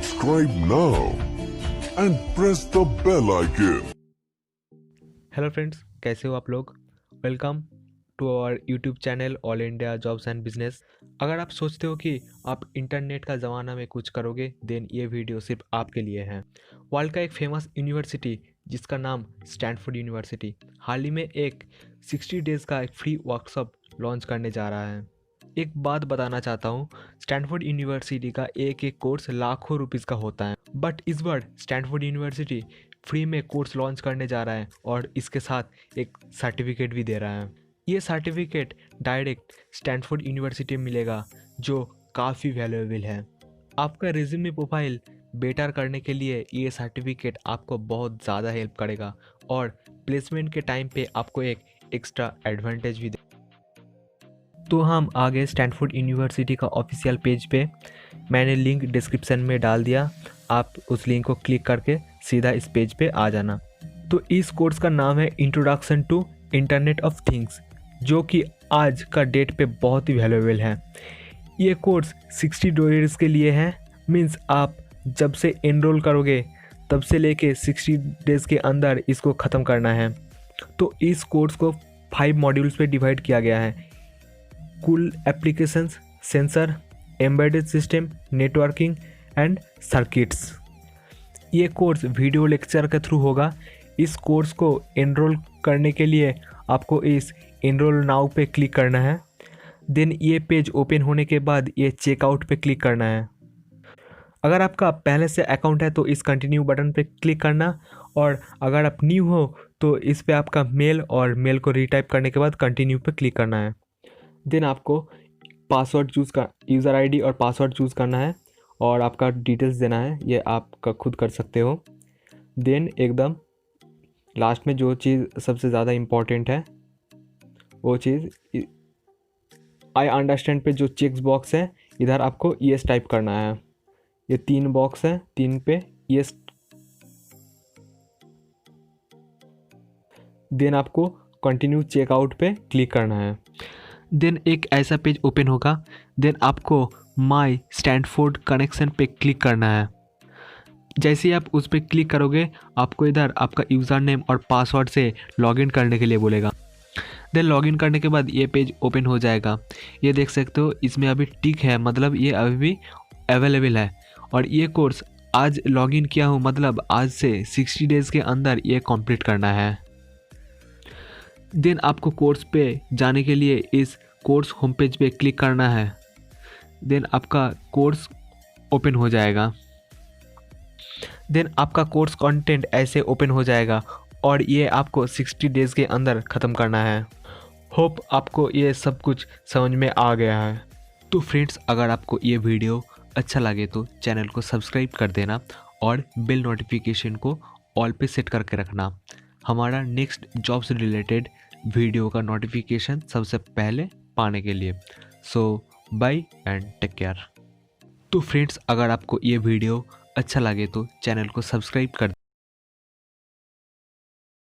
subscribe now and press the bell icon. Hello friends, कैसे हो आप लोग। Welcome to our YouTube channel all India jobs and business. अगर आप सोचते हो कि आप इंटरनेट का ज़माना में कुछ करोगे, देन ये वीडियो सिर्फ आपके लिए है। वर्ल्ड का एक फेमस यूनिवर्सिटी जिसका नाम स्टैनफोर्ड यूनिवर्सिटी हाल ही में एक 60 डेज़ का एक फ्री वर्कशॉप लॉन्च करने जा रहा है। एक बात बताना चाहता हूँ, स्टैनफोर्ड यूनिवर्सिटी का एक एक कोर्स लाखों रुपीज़ का होता है, बट इस बार स्टैनफोर्ड यूनिवर्सिटी फ्री में कोर्स लॉन्च करने जा रहा है और इसके साथ एक सर्टिफिकेट भी दे रहा है। ये सर्टिफिकेट डायरेक्ट स्टैनफोर्ड यूनिवर्सिटी में मिलेगा, जो काफ़ी वैल्यूएबल है। आपका रिज्यूमे प्रोफाइल बेटर करने के लिए ये सर्टिफिकेट आपको बहुत ज़्यादा हेल्प करेगा और प्लेसमेंट के टाइम पे आपको एक एक्स्ट्रा एडवांटेज भी दे। तो हम आगे स्टैनफोर्ड यूनिवर्सिटी का ऑफिशियल पेज पे मैंने लिंक डिस्क्रिप्शन में डाल दिया, आप उस लिंक को क्लिक करके सीधा इस पेज पे आ जाना। तो इस कोर्स का नाम है introduction to internet of things, जो कि आज का डेट पे बहुत ही वैल्यूएबल है। ये कोर्स 60 डेज़ के लिए है, मीन्स आप जब से एनरोल करोगे तब से लेके 60 डेज़ के अंदर इसको ख़त्म करना है। तो इस कोर्स को 5 मॉड्यूल्स पे डिवाइड किया गया है। Cool applications, sensor, embedded system, networking and circuits. ये कोर्स वीडियो लेक्चर के थ्रू होगा। इस कोर्स को एनरोल करने के लिए आपको इस एनरोल नाउ पे क्लिक करना है। देन ये पेज ओपन होने के बाद ये चेकआउट पे क्लिक करना है। अगर आपका पहले से अकाउंट है तो इस कंटिन्यू बटन पे क्लिक करना, और अगर आप न्यू हो तो इस पे आपका मेल और मेल को रीटाइप करने के बाद कंटिन्यू पे क्लिक करना है। देन आपको पासवर्ड यूज़र आईडी और पासवर्ड चूज़ करना है और आपका डिटेल्स देना है, ये आपका खुद कर सकते हो। देन एकदम लास्ट में जो चीज़ सबसे ज़्यादा इम्पॉर्टेंट है वो चीज़ आई अंडरस्टैंड पे जो चेक बॉक्स है, इधर आपको यस टाइप करना है। ये 3 बॉक्स है, 3 पे यस। देन आपको कंटिन्यू चेकआउट पे क्लिक करना है। देन एक ऐसा पेज ओपन होगा। देन आपको माई स्टैनफोर्ड कनेक्शन पे क्लिक करना है। जैसे ही आप उस पर क्लिक करोगे आपको इधर आपका यूज़र नेम और पासवर्ड से लॉगिन करने के लिए बोलेगा। देन लॉगिन करने के बाद ये पेज ओपन हो जाएगा। ये देख सकते हो इसमें अभी टिक है, मतलब ये अभी भी अवेलेबल है। और ये कोर्स आज लॉगिन किया हूँ, मतलब आज से 60 डेज़ के अंदर ये कंप्लीट करना है। देन आपको कोर्स पे जाने के लिए इस कोर्स होम पेज पे क्लिक करना है। देन आपका कोर्स ओपन हो जाएगा। देन आपका कोर्स कंटेंट ऐसे ओपन हो जाएगा और ये आपको 60 डेज़ के अंदर ख़त्म करना है। होप आपको ये सब कुछ समझ में आ गया है। तो फ्रेंड्स, अगर आपको ये वीडियो अच्छा लगे तो चैनल को सब्सक्राइब कर देना और बेल नोटिफिकेशन को ऑल पे सेट करके रखना। हमारा नेक्स्ट जॉब से रिलेटेड वीडियो का नोटिफिकेशन सबसे पहले पाने के लिए। सो बाय एंड टेक केयर। तो फ्रेंड्स, अगर आपको ये वीडियो अच्छा लगे तो चैनल को सब्सक्राइब कर